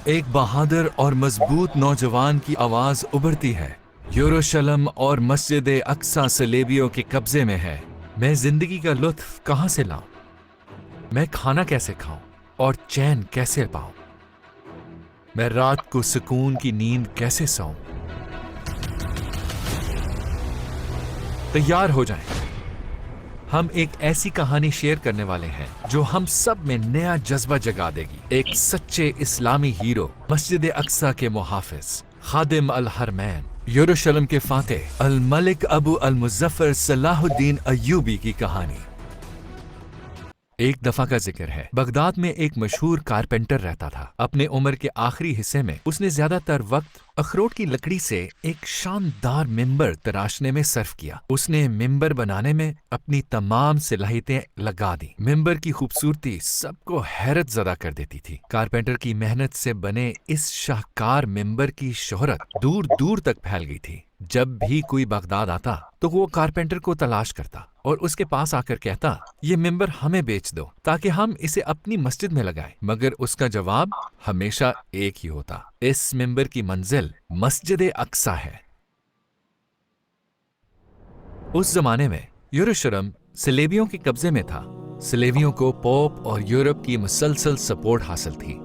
एक बहादुर और मजबूत नौजवान की आवाज उभरती है। यरूशलेम और मस्जिद अक्सा सलेबियों के कब्जे में है। मैं जिंदगी का लुत्फ कहां से लाऊं? मैं खाना कैसे खाऊं और चैन कैसे पाऊं? मैं रात को सुकून की नींद कैसे सोऊं? तैयार हो जाएं। हम एक ऐसी कहानी शेयर करने वाले हैं जो हम सब में नया जज्बा जगा देगी। एक सच्चे इस्लामी हीरो, मस्जिद अक्सा के मुहाफिज, खादिम अल हरमैन, यरूशलेम के फातेह अल मलिक अबू अल मुज़फ़्फ़र सलाहुद्दीन अय्यूबी की कहानी। एक दफा का जिक्र है, बगदाद में एक मशहूर कारपेंटर रहता था। अपने उम्र के आखिरी हिस्से में उसने ज्यादातर वक्त अखरोट की लकड़ी से एक शानदार मिंबर तराशने में सर्फ किया। उसने मिंबर बनाने में अपनी तमाम सलाहियतें लगा दी। मिंबर की खूबसूरती सबको हैरत ज़दा कर देती थी। कारपेंटर की मेहनत से बने इस शाहकार मिंबर की शोहरत दूर दूर तक फैल गई थी। जब भी कोई बगदाद आता तो वो कारपेंटर को तलाश करता और उसके पास आकर कहता, ये मिंबर हमें बेच दो ताकि हम इसे अपनी मस्जिद में लगाएं। मगर उसका जवाब हमेशा एक ही होता, इस मिंबर की मंजिल मस्जिद अक्सा है। उस जमाने में यरूशलेम सलेबियों के कब्जे में था। सलेबियों को पोप और यूरोप की मुसलसल सपोर्ट हासिल थी।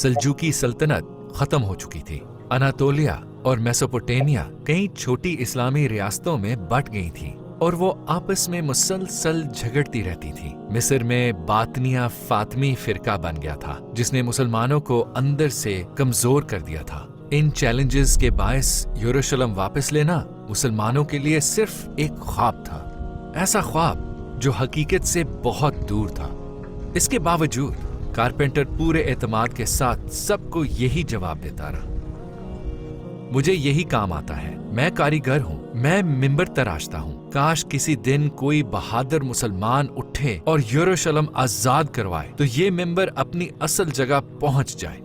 सल्जूकी सल्तनत खत्म हो चुकी थी। अनातोलिया और मेसोपोटामिया कई छोटी इस्लामी रियासतों में बट गई थी और वो आपस में मुसलसल झगड़ती रहती थी। मिस्र में बातनिया फातमी फिरका बन गया था जिसने मुसलमानों को अंदर से कमजोर कर दिया था। इन चैलेंजेस के बायस यरूशलेम वापस लेना मुसलमानों के लिए सिर्फ एक ख्वाब था, ऐसा ख्वाब जो हकीकत से बहुत दूर था। इसके बावजूद कारपेंटर पूरे एतमाद के साथ सबको यही जवाब देता रहा, मुझे यही काम आता है, मैं कारीगर हूँ, मैं मिंबर तराशता हूँ। काश किसी दिन कोई बहादुर मुसलमान उठे और यरूशलेम आजाद करवाए तो ये मिंबर अपनी असल जगह पहुंच जाए।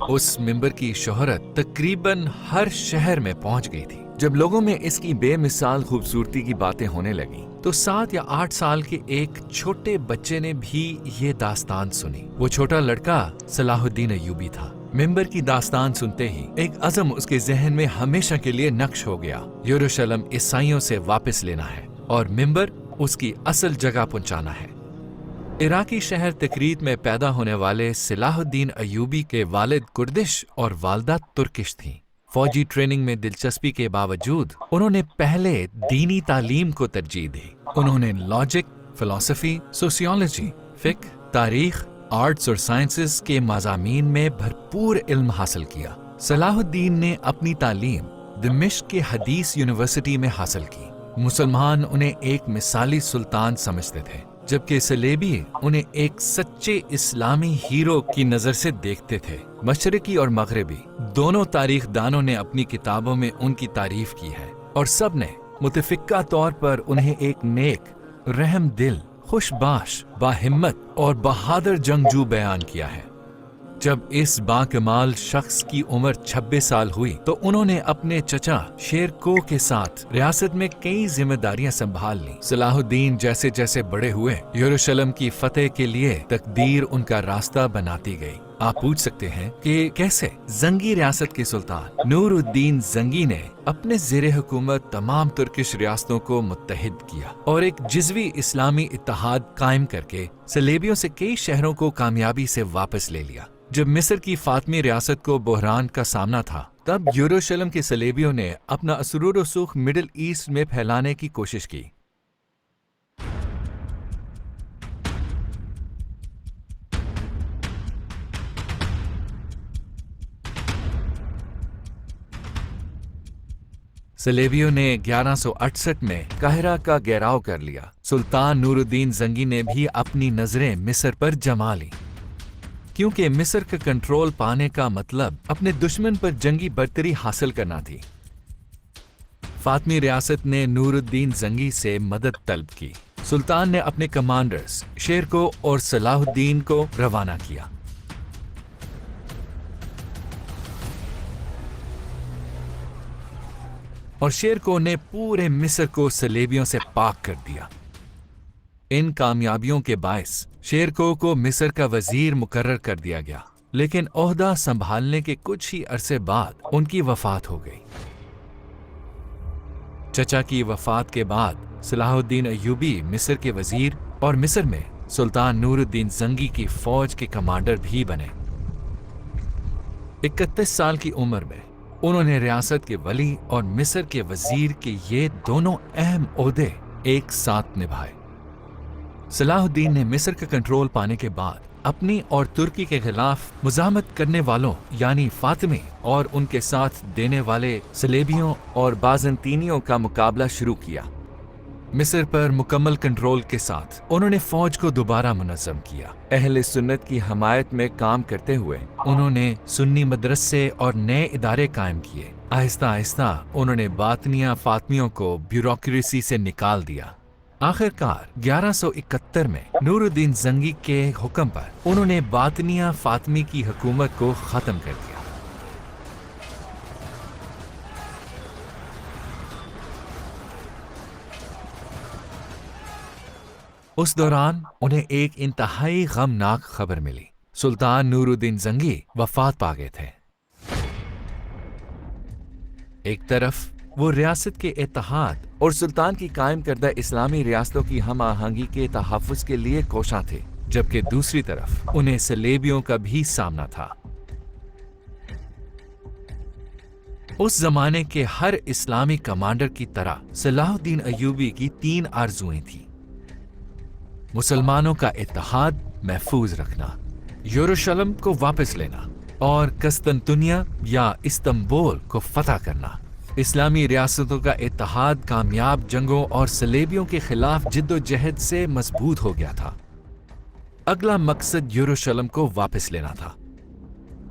उस मिंबर की शोहरत तकरीबन हर शहर में पहुंच गई थी। जब लोगों में इसकी बेमिसाल खूबसूरती की बातें होने लगी तो 7 या 8 साल के एक छोटे बच्चे ने भी ये दास्तान सुनी। वो छोटा लड़का सलाहुद्दीन अय्यूबी था। मिंबर की दास्तान सुनते ही एक अज़म उसके जहन में हमेशा के लिए नक्श हो गया, यरूशलेम ईसाइयों से वापस लेना है और मिंबर उसकी असल जगह पहुंचाना है। इराकी शहर तकरीत में पैदा होने वाले सलाहुद्दीन अय्यूबी के वालिद कुर्दिश और वालदा तुर्किश थीं। फौजी ट्रेनिंग में दिलचस्पी के बावजूद उन्होंने पहले दीनी तालीम को तरजीह दी। उन्होंने लॉजिक, फिलॉसफी, सोशियोलॉजी, फिक्र, तारीख, आर्ट्स और साइंसेस के मज़ामीन में भरपूर इल्म हासिल किया। सलाहुद्दीन ने अपनी तालीम दिमिश्क के हदीस यूनिवर्सिटी में हासिल की। मुसलमान उन्हें एक मिसाली सुल्तान समझते थे, जबकि सलेबी उन्हें एक सच्चे इस्लामी हीरो की नजर से देखते थे। मशरिकी और मगरबी दोनों तारीख दानों ने अपनी किताबों में उनकी तारीफ की है और सब ने मुतफिक्का तौर पर उन्हें एक नेक, रहम दिल, खुशबाश, बाहिम्मत और बहादुर जंगजू बयान किया है। जब इस बाकमाल शख्स की उम्र 26 साल हुई तो उन्होंने अपने चचा शेरको के साथ रियासत में कई जिम्मेदारियां संभाल ली। सलाहुद्दीन जैसे जैसे बड़े हुए, यरूशलेम की फतेह के लिए तकदीर उनका रास्ता बनाती गई। आप पूछ सकते हैं कि कैसे? जंगी रियासत के सुल्तान नूरुद्दीन जंगी ने अपने ज़ेरे हुकूमत तमाम तुर्किश रियासतों को मुत्तहिद किया और एक जिज़वी इस्लामी इत्तेहाद कायम करके सलेबियों से कई शहरों को कामयाबी से वापस ले लिया। जब मिस्र की फातमी रियासत को बहरान का सामना था तब यरूशलेम के सलेबियों ने अपना असरूर व रसूख मिडिल ईस्ट में फैलाने की कोशिश की। सलेबियों ने 1168 में काहिरा का घेराव कर लिया। सुल्तान नूरुद्दीन जंगी ने भी अपनी नजरें मिस्र पर जमा ली, क्योंकि मिस्र का कंट्रोल पाने का मतलब अपने दुश्मन पर जंगी बर्तरी हासिल करना थी। फातमी रियासत ने नूरुद्दीन जंगी से मदद तलब की। सुल्तान ने अपने कमांडर्स शेरको और सलाहुद्दीन को रवाना किया। और शेरको ने पूरे मिस्र को सलेबियों से पाक कर दिया। इन कामयाबियों के बायस शेरको को मिस्र का वजीर मुकर्रर कर दिया गया। لیکن عہدہ سنبھالنے کے کچھ ہی عرصے بعد ان کی وفات ہو گئی۔ چچا کی وفات کے بعد صلاح الدین ایوبی مصر کے وزیر اور مصر میں سلطان نور الدین زنگی کی فوج کے کمانڈر بھی بنے۔ 31 سال کی عمر میں انہوں نے ریاست کے ولی اور مصر کے وزیر کے یہ دونوں اہم عہدے ایک ساتھ نبھائے۔ صلاح الدین نے مصر کا کنٹرول پانے کے بعد اپنی اور ترکی کے خلاف مزاحمت کرنے والوں یعنی فاطمی اور ان کے ساتھ دینے والے صلیبیوں اور بازنطینیوں کا مقابلہ شروع کیا۔ مصر پر مکمل کنٹرول کے ساتھ انہوں نے فوج کو دوبارہ منظم کیا۔ اہل سنت کی حمایت میں کام کرتے ہوئے انہوں نے سنی مدرسے اور نئے ادارے قائم کیے۔ آہستہ آہستہ انہوں نے باطنیہ فاطمیوں کو بیوروکریسی سے نکال دیا۔ آخر کار 1171 میں نور الدین زنگی کے حکم پر انہوں نے باطنیہ فاطمی کی حکومت کو ختم کر دیا۔ اس دوران انہیں ایک انتہائی غمناک خبر ملی۔ سلطان نور الدین زنگی وفات پا گئے تھے۔ ایک طرف وہ ریاست کے اتحاد اور سلطان کی قائم کردہ اسلامی ریاستوں کی ہم آہنگی کے تحفظ کے لیے کوشاں تھے، جبکہ دوسری طرف انہیں صلیبیوں کا بھی سامنا تھا۔ اس زمانے کے ہر اسلامی کمانڈر کی طرح صلاح الدین ایوبی کی 3 آرزوئیں تھیں: مسلمانوں کا اتحاد محفوظ رکھنا، یروشلم کو واپس لینا اور قسطنطنیہ یا استنبول کو فتح کرنا۔ اسلامی ریاستوں کا اتحاد کامیاب جنگوں اور صلیبیوں کے خلاف جد و جہد سے مضبوط ہو گیا تھا۔ اگلا مقصد یروشلم کو واپس لینا تھا۔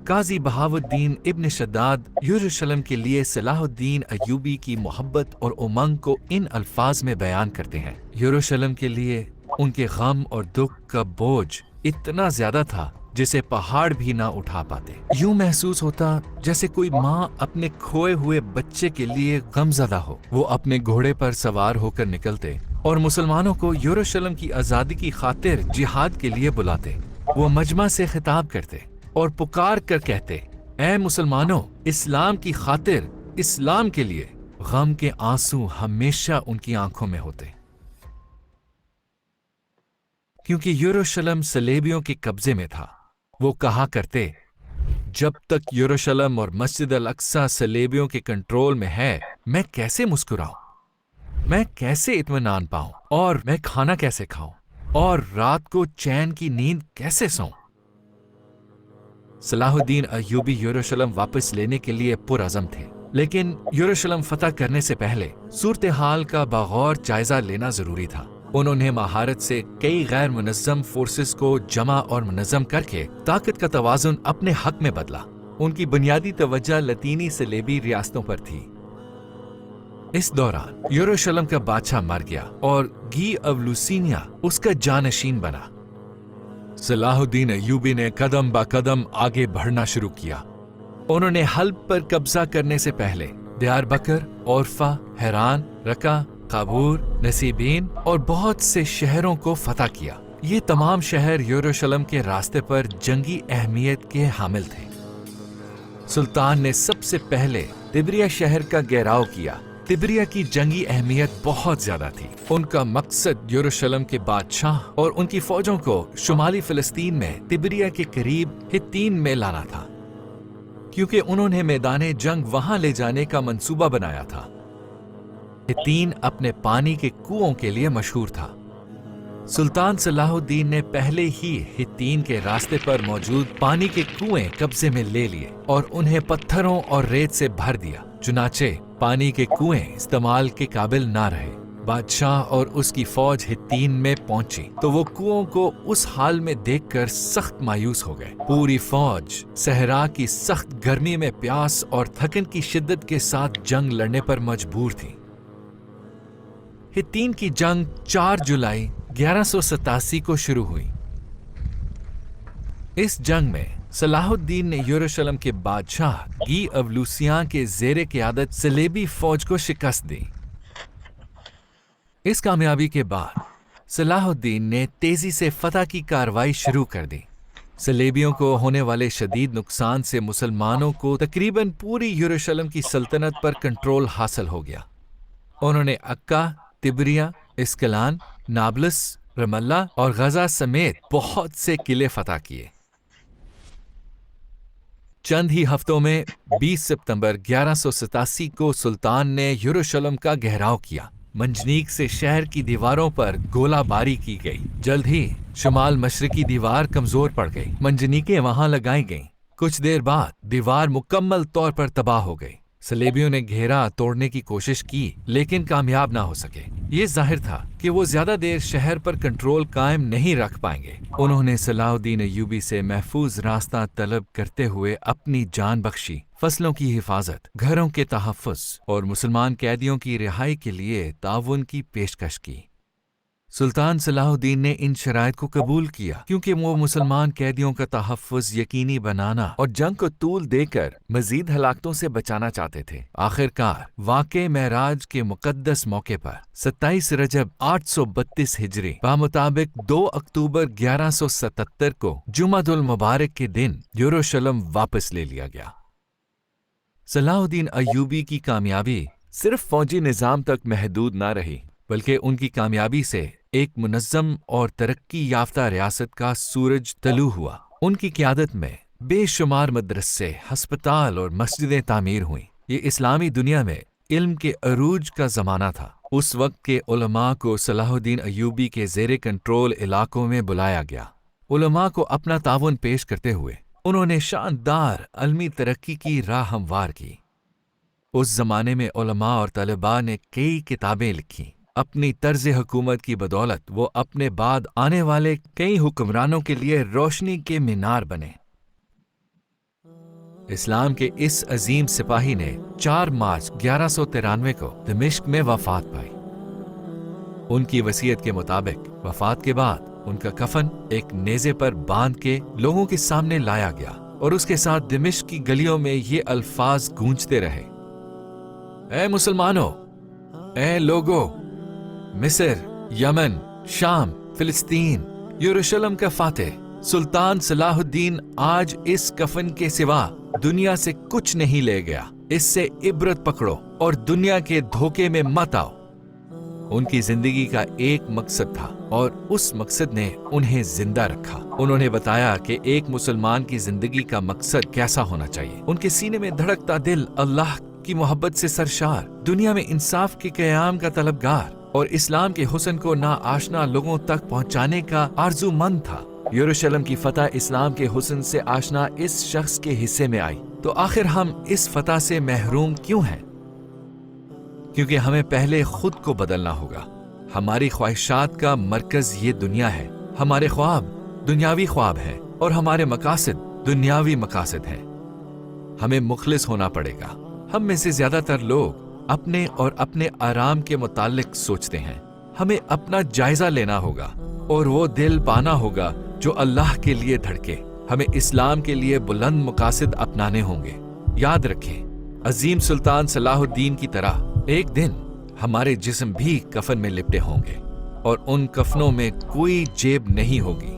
قاضی بہاؤالدین ابن شداد یروشلم کے لیے صلاح الدین ایوبی کی محبت اور امنگ کو ان الفاظ میں بیان کرتے ہیں: یروشلم کے لیے ان کے غم اور دکھ کا بوجھ اتنا زیادہ تھا جسے پہاڑ بھی نہ اٹھا پاتے۔ یوں محسوس ہوتا جیسے کوئی ماں اپنے کھوئے ہوئے بچے کے لیے غمزدہ ہو۔ وہ اپنے گھوڑے پر سوار ہو کر نکلتے اور مسلمانوں کو یروشلم کی آزادی کی خاطر جہاد کے لیے بلاتے۔ وہ مجمع سے خطاب کرتے اور پکار کر کہتے: اے مسلمانوں، اسلام کی خاطر، اسلام کے لیے۔ غم کے آنسو ہمیشہ ان کی آنکھوں میں ہوتے، کیونکہ یروشلم صلیبیوں کے قبضے میں تھا۔ وہ کہا کرتے: جب تک یروشلم اور مسجد الاقصی صلیبیوں کے کنٹرول میں ہے، میں کیسے مسکراؤں، میں کیسے اطمینان پاؤں، اور میں کھانا کیسے کھاؤں، اور رات کو چین کی نیند کیسے سوؤں۔ صلاح الدین ایوبی یروشلم واپس لینے کے لیے پرعزم تھے، لیکن یروشلم فتح کرنے سے پہلے صورتحال کا بغور جائزہ لینا ضروری تھا۔ انہوں نے مہارت سے کئی غیر منظم فورسز کو جمع اور منظم کر کے طاقت کا توازن اپنے حق میں بدلا۔ ان کی بنیادی توجہ لاطینی صلیبی ریاستوں پر تھی۔ اس دوران یروشلم کا بادشاہ مر گیا اور گی اولوسینیا اس کا جانشین بنا۔ صلاح الدین ایوبی نے قدم با قدم آگے بڑھنا شروع کیا۔ انہوں نے حلب پر قبضہ کرنے سے پہلے دیار بکر، اورفا، حیران، رقہ، قابور، نسیبین اور بہت سے شہروں کو فتح کیا۔ یہ تمام شہر یروشلم کے راستے پر جنگی اہمیت کے حامل تھے۔ سلطان نے سب سے پہلے تبریہ شہر کا گھیراؤ کیا۔ تبریہ کی جنگی اہمیت بہت زیادہ تھی۔ ان کا مقصد یروشلم کے بادشاہ اور ان کی فوجوں کو شمالی فلسطین میں تبریہ کے قریب ہتین میں لانا تھا، کیونکہ انہوں نے میدان جنگ وہاں لے جانے کا منصوبہ بنایا تھا۔ ہتین اپنے پانی کے کنووں کے لیے مشہور تھا۔ سلطان صلاح الدین نے پہلے ہی ہتین کے راستے پر موجود پانی کے کنویں قبضے میں لے لیے اور انہیں پتھروں اور ریت سے بھر دیا، چنانچہ پانی کے کنویں استعمال کے قابل نہ رہے۔ بادشاہ اور اس کی فوج ہتین میں پہنچی تو وہ کنووں کو اس حال میں دیکھ کر سخت مایوس ہو گئے۔ پوری فوج صحرا کی سخت گرمی میں پیاس اور تھکن کی شدت کے ساتھ جنگ لڑنے پر مجبور تھی۔ ہتین کی جنگ 4 جولائی 1187 کو شروع ہوئی۔ اس جنگ میں صلاح الدین نے یروشلم کے بادشاہ گی اولوسیاں کے زیر قیادت صلیبی فوج کو شکست دی۔ اس کامیابی کے بعد صلاح الدین نے تیزی سے فتح کی کارروائی شروع کر دی۔ सलेबियों को होने वाले शदीद नुकसान से मुसलमानों को तकरीबन पूरी यरूशलेम की सल्तनत पर कंट्रोल हासिल हो गया। उन्होंने अक्का, तिब्रिया, इस्कलान, नाबलस, रमल्ला और गजा समेत बहुत से किले फतह किए। चंद ही हफ्तों में 20 सितंबर 1187 को सुल्तान ने यरूशलेम का घेराव किया। मंजनीक से शहर की दीवारों पर गोलाबारी की गई। जल्द ही शुमाल मशरकी दीवार कमजोर पड़ गई। मंजनीकें वहां लगाई गईं। कुछ देर बाद दीवार मुकम्मल तौर पर तबाह हो गई। सलेबियों ने घेरा तोड़ने की कोशिश की लेकिन कामयाब ना हो सके। ये जाहिर था कि वो ज्यादा देर शहर पर कंट्रोल कायम नहीं रख पाएंगे। उन्होंने सलाहुद्दीन अय्यूबी से महफूज रास्ता तलब करते हुए अपनी जान बख्शी। फसलों की हिफाजत, घरों के तहफ़्फ़ुज़ और मुसलमान कैदियों की रिहाई के लिए ताउन की पेशकश की। सुल्तान सलाहुद्दीन ने इन शराइत को कबूल किया क्योंकि वो मुसलमान कैदियों का तहफ़्फ़ुज़ यकीनी बनाना और जंग को तूल देकर मजीद हलाकतों से बचाना चाहते थे। आखिरकार वाक़े महराज के मुक़द्दस मौके पर 27 रजब 832 हिजरी बामुताबिक 2 अक्टूबर 1177 को जुमादुल मुबारक के दिन यरूशलेम वापस ले लिया गया। सलाहुद्दीन अय्यूबी की कामयाबी सिर्फ फौजी निज़ाम तक महदूद न रही बल्कि उनकी कामयाबी से एक मुनज़्ज़म और तरक्की याफ्ता रियासत का सूरज तलू हुआ। उनकी क़यादत में बेशुमार मदरसे, हस्पताल और मस्जिदें तामीर हुईं। ये इस्लामी दुनिया में इल्म के अरूज का ज़माना था। उस वक्त के उलमा को सलाहुद्दीन अय्यूबी के ज़ेरे कंट्रोल इलाकों में बुलाया गया। उलमा को अपना ताउन पेश करते हुए उन्होंने शानदार अलमी तरक्की की राह हमवार की। उस ज़माने में उलमा और तलबा ने कई किताबें लिखीं। अपनी तर्ज हुकूमत की बदौलत वो अपने बाद आने वाले कई हुक्मरानों के लिए रोशनी के मीनार बने। इस्लाम के इस अजीम सिपाही ने 4 मार्च 1193 को दमिश्क में वफात पाई। उनकी वसीयत के मुताबिक वफात के बाद उनका कफन एक नेज़े पर बांध के लोगों के सामने लाया गया और उसके साथ दमिश्क की गलियों में ये अल्फाज गूंजते रहे, ऐ मुसलमानों, ऐ लोगों, मिस्र, यमन, शाम, फिलिस्तीन, यरूशलेम का फातेह सुल्तान सलाहुद्दीन आज इस कफन के सिवा दुनिया से कुछ नहीं ले गया। इससे इबरत पकड़ो और दुनिया के धोखे में मत आओ। उनकी जिंदगी का एक मकसद था और उस मकसद ने उन्हें जिंदा रखा। उन्होंने बताया कि एक मुसलमान की जिंदगी का मकसद कैसा होना चाहिए। उनके सीने में धड़कता दिल अल्लाह की मोहब्बत से सरशार, दुनिया में इंसाफ के क़याम का तलबगार और इस्लाम के हुस्न को नाआशना लोगों तक पहुंचाने का आरज़ूमंद था। यरूशलेम की फतह इस्लाम के हुस्न से आशना इस शख्स के हिस्से में आई। तो आखिर हम इस फतह से महरूम क्यों हैं? क्योंकि हमें पहले खुद को बदलना होगा। हमारी ख्वाहिशात का मरकज ये दुनिया है। हमारे ख्वाब दुनियावी ख्वाब हैं और हमारे मकासद दुनियावी मकासद हैं। हमें मुखलिस होना पड़ेगा। हम में से ज्यादातर लोग अपने और अपने आराम के मुताल्लिक सोचते हैं। हमें अपना जायजा लेना होगा और वो दिल पाना होगा जो अल्लाह के लिए धड़के। हमें इस्लाम के लिए बुलंद मकासद अपनाने होंगे। याद रखें, अजीम सुल्तान सलाहुद्दीन की तरह एक दिन हमारे जिस्म भी कफन में लिपटे होंगे और उन कफनों में कोई जेब नहीं होगी।